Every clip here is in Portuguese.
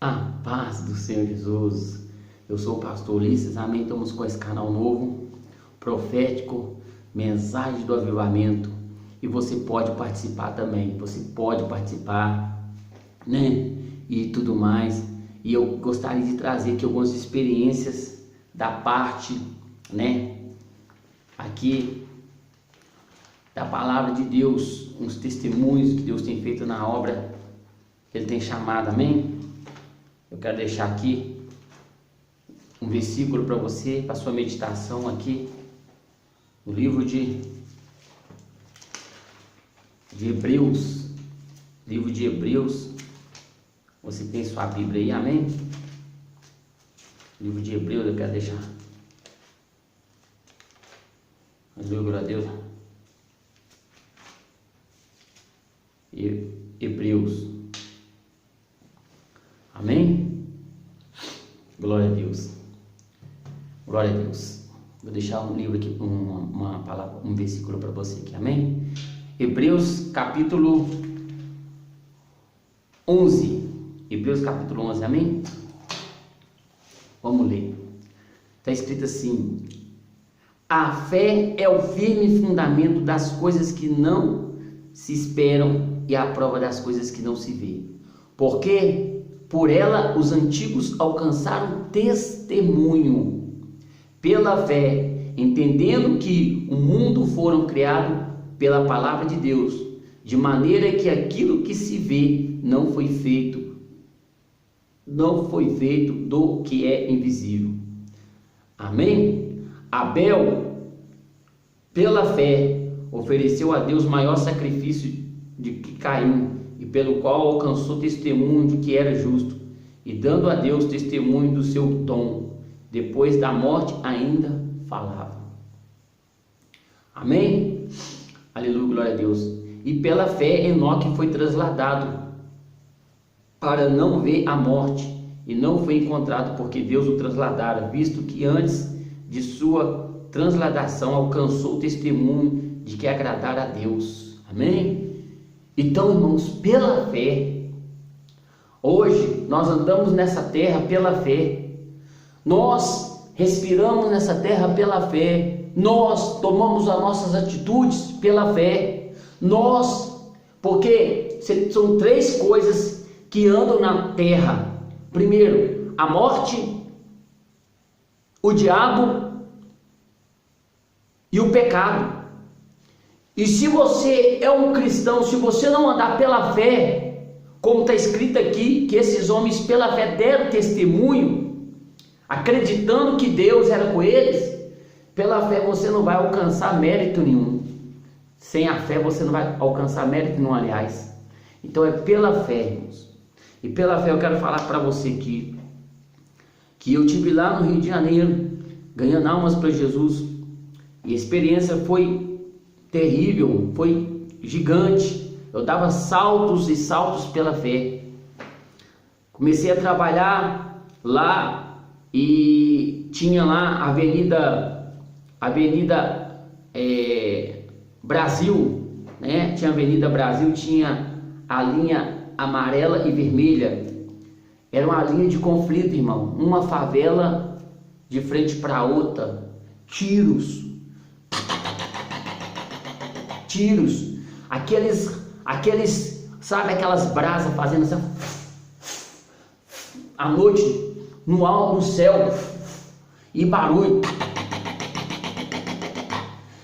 A paz do Senhor Jesus. Eu sou o pastor Ulisses, amém? Estamos com esse canal novo, profético, mensagem do avivamento. E você pode participar também, você pode participar, né? E tudo mais. E eu gostaria de trazer aqui algumas experiências da parte, né? Aqui, da palavra de Deus, uns testemunhos que Deus tem feito na obra que Ele tem chamado, amém? Eu quero deixar aqui um versículo para você, para sua meditação aqui, no livro de Hebreus, livro de Hebreus. Você tem sua Bíblia aí, amém? Livro de Hebreus, eu quero deixar. Aleluia, glória a Deus. Hebreus. Amém? Glória a Deus. Glória a Deus. Vou deixar um livro aqui, uma palavra, um versículo para você aqui, amém? Hebreus capítulo 11. Hebreus capítulo 11, amém? Vamos ler. Está escrito assim: a fé é o firme fundamento das coisas que não se esperam e a prova das coisas que não se vê. Porque por ela os antigos alcançaram testemunho. Pela fé, entendendo que o mundo foram criado pela palavra de Deus, de maneira que aquilo que se vê não foi feito do que é invisível. Amém? Abel, pela fé, ofereceu a Deus maior sacrifício de que Caim, e pelo qual alcançou testemunho de que era justo, e dando a Deus testemunho do seu dom, depois da morte ainda falava. Amém? Aleluia, glória a Deus. E pela fé Enoque foi trasladado para não ver a morte, e não foi encontrado porque Deus o trasladara, visto que antes de sua transladação alcançou o testemunho de que agradara a Deus. Amém? Então, irmãos, pela fé, hoje nós andamos nessa terra pela fé, nós respiramos nessa terra pela fé, nós tomamos as nossas atitudes pela fé, porque são três coisas que andam na terra: primeiro, a morte, o diabo e o pecado. E se você é um cristão, se você não andar pela fé, como está escrito aqui, que esses homens pela fé deram testemunho, acreditando que Deus era com eles, pela fé você não vai alcançar mérito nenhum. Sem a fé você não vai alcançar mérito nenhum, aliás. Então é pela fé, irmãos. E pela fé eu quero falar para você aqui, que eu tive lá no Rio de Janeiro, ganhando almas para Jesus, e a experiência foi terrível, foi gigante. Eu dava saltos e saltos pela fé. Comecei a trabalhar lá e tinha lá a Avenida Brasil, né? Tinha a Avenida Brasil, tinha a linha amarela e vermelha. Era uma linha de conflito, irmão. Uma favela de frente para outra. Tiros, aqueles, sabe, aquelas brasas fazendo assim, à noite, no alto, no céu, e barulho.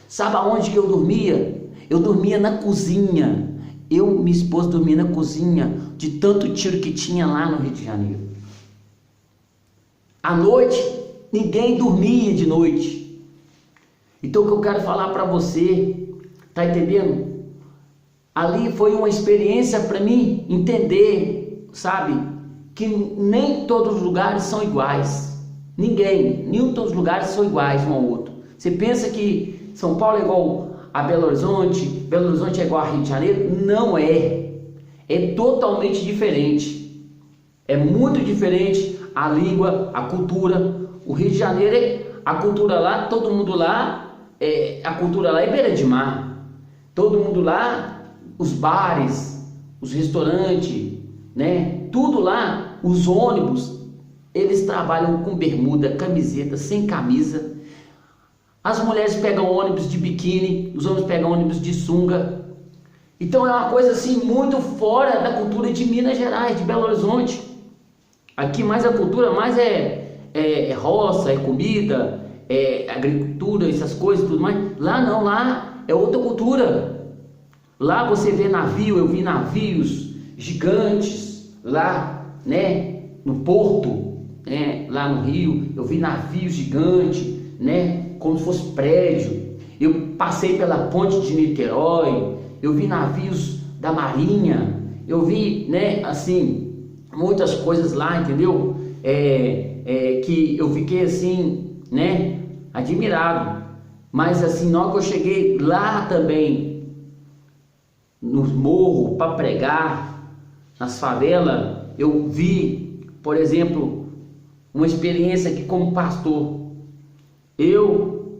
Sabe aonde que eu dormia? Eu dormia na cozinha. Eu e minha esposa dormia na cozinha, de tanto tiro que tinha lá no Rio de Janeiro. À noite, ninguém dormia de noite. Então o que eu quero falar para você, tá entendendo? Ali foi uma experiência para mim entender, sabe, que nem todos os lugares são iguais. Nenhum todos os lugares são iguais um ao outro. Você pensa que São Paulo é igual a Belo Horizonte é igual a Rio de Janeiro? Não é. É totalmente diferente. É muito diferente a língua, a cultura. O Rio de Janeiro, a cultura lá, todo mundo lá, a cultura lá é beira de mar. Todo mundo lá, os bares, os restaurantes, né? Tudo lá os ônibus, eles trabalham com bermuda, camiseta, sem camisa. As mulheres pegam ônibus de biquíni, os homens pegam ônibus de sunga. Então é uma coisa assim muito fora da cultura de Minas Gerais, de Belo Horizonte. Aqui mais a cultura mais é roça, é comida, é agricultura, essas coisas e tudo mais. Lá não, lá é outra cultura. Lá você vê navio, eu vi navios gigantes lá, né, no porto, né, lá no Rio, eu vi navios gigantes, né, como se fosse prédio. Eu passei pela ponte de Niterói, eu vi navios da Marinha, eu vi, né, assim, muitas coisas lá, entendeu? Que eu fiquei assim, né, admirado. Mas assim, na hora que eu cheguei lá também, no morro, para pregar, nas favelas, eu vi, por exemplo, uma experiência aqui como pastor. Eu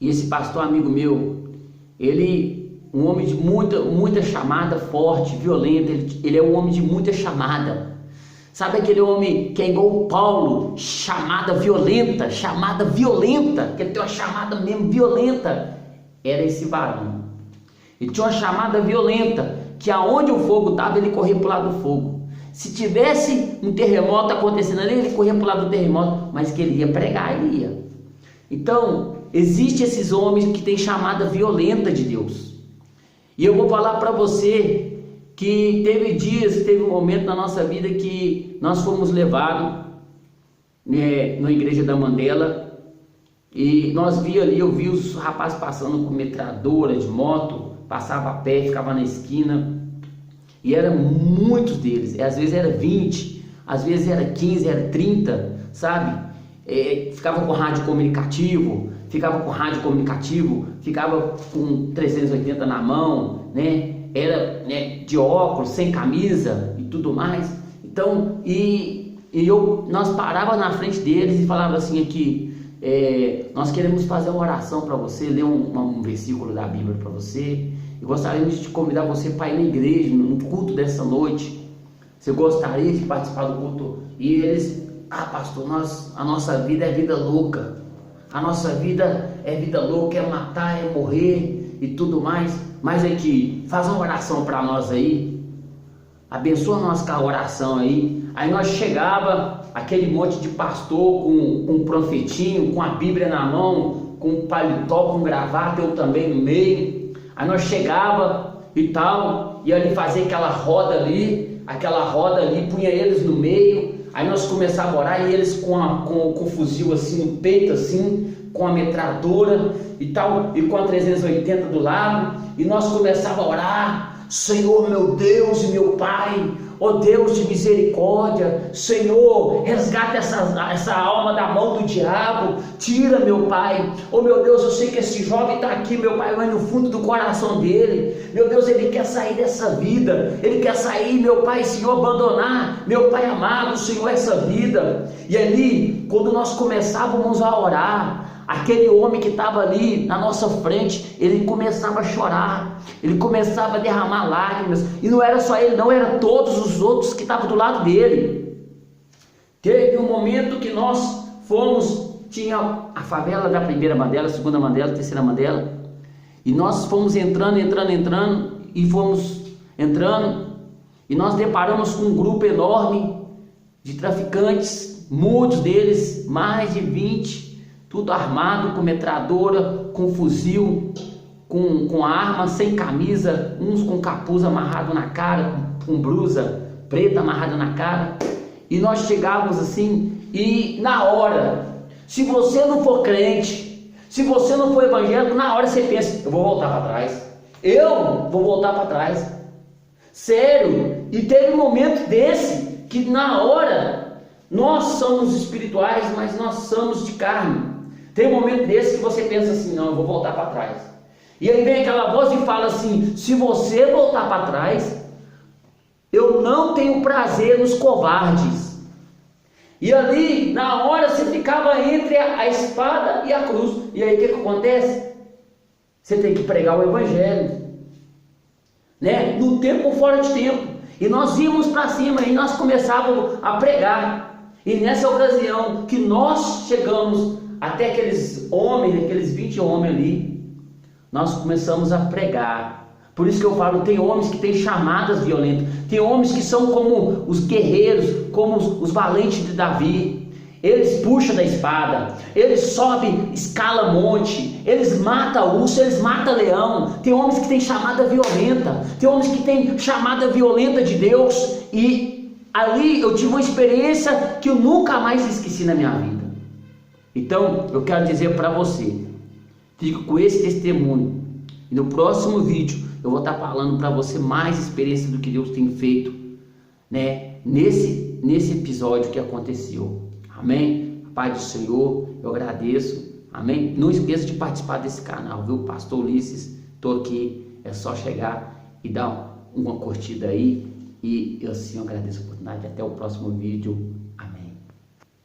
e esse pastor amigo meu, ele, um homem de muita chamada forte, violenta, ele é um homem de muita chamada. Sabe aquele homem que é igual o Paulo, chamada violenta, que ele tem uma chamada mesmo violenta? Era esse varão. Ele tinha uma chamada violenta, que aonde o fogo estava, ele corria para o lado do fogo. Se tivesse um terremoto acontecendo ali, ele corria para o lado do terremoto, mas que ele ia pregar, ele ia. Então, existem esses homens que têm chamada violenta de Deus. E eu vou falar para você que teve um momento na nossa vida que nós fomos levados, né, na igreja da Mandela, e eu vi os rapazes passando com metralhadora de moto, passava a pé, ficava na esquina, e eram muitos deles, às vezes era 20, às vezes era 15, era 30, sabe? Ficava com rádio comunicativo, ficava com 380 na mão, né? Era, né, de óculos, sem camisa e tudo mais. Então, nós parava na frente deles e falava assim aqui, nós queremos fazer uma oração para você, ler um versículo da Bíblia para você, e gostaríamos de convidar você para ir na igreja, no culto dessa noite. Você gostaria de participar do culto? E eles, pastor, a nossa vida é vida louca, a nossa vida é vida louca, é matar, é morrer e tudo mais. Mas aqui, faz uma oração para nós aí, abençoa nós com a oração aí. Aí nós chegava, aquele monte de pastor com um profetinho, com a Bíblia na mão, com um paletó, com gravata, eu também no meio. Aí nós chegava e tal, e ali fazia aquela roda ali, punha eles no meio. Aí nós começávamos a orar e eles com o fuzil assim no peito, assim, com a metralhadora e tal, e com a 380 do lado, e nós começávamos a orar: Senhor meu Deus e meu Pai, ó Deus de misericórdia, Senhor, resgata essa alma da mão do diabo, tira, meu Pai, ó meu Deus, eu sei que esse jovem está aqui, meu Pai, mas no fundo do coração dele, meu Deus, ele quer sair dessa vida, ele quer sair, meu Pai, Senhor, abandonar, meu Pai amado, Senhor, essa vida. E ali, quando nós começávamos a orar, aquele homem que estava ali na nossa frente, ele começava a chorar, ele começava a derramar lágrimas, e não era só ele não, era todos os outros que estavam do lado dele. Teve um momento que nós tinha a favela da primeira Mandela, segunda Mandela, terceira Mandela, e nós fomos entrando, e nós deparamos com um grupo enorme de traficantes, muitos deles, mais de 20, tudo armado, com metralhadora, com fuzil, com arma, sem camisa, uns com capuz amarrado na cara, com blusa preta amarrada na cara. E nós chegávamos assim, e na hora, se você não for crente, se você não for evangélico, na hora você pensa: eu vou voltar para trás, eu vou voltar para trás, sério. E teve um momento desse, que na hora, nós somos espirituais, mas nós somos de carne. Tem um momento desse que você pensa assim: não, eu vou voltar para trás. E aí vem aquela voz e fala assim: se você voltar para trás, eu não tenho prazer nos covardes. E ali, na hora, você ficava entre a espada e a cruz. E aí o que acontece? Você tem que pregar o evangelho, né? No tempo ou fora de tempo. E nós íamos para cima e nós começávamos a pregar. E nessa ocasião que nós chegamos até aqueles homens, aqueles 20 homens ali, nós começamos a pregar. Por isso que eu falo, tem homens que têm chamadas violentas, tem homens que são como os guerreiros, como os valentes de Davi. Eles puxam da espada, eles sobem, escala monte, eles matam urso, eles matam leão. Tem homens que têm chamada violenta, tem homens que têm chamada violenta de Deus. E ali eu tive uma experiência que eu nunca mais esqueci na minha vida. Então eu quero dizer para você, fico com esse testemunho. E no próximo vídeo eu vou estar falando para você mais experiência do que Deus tem feito, né? Nesse episódio que aconteceu. Amém? Pai do Senhor, eu agradeço. Amém? Não esqueça de participar desse canal, viu? Pastor Ulisses, estou aqui. É só chegar e dar uma curtida aí. E eu assim agradeço a oportunidade. Até o próximo vídeo. Amém.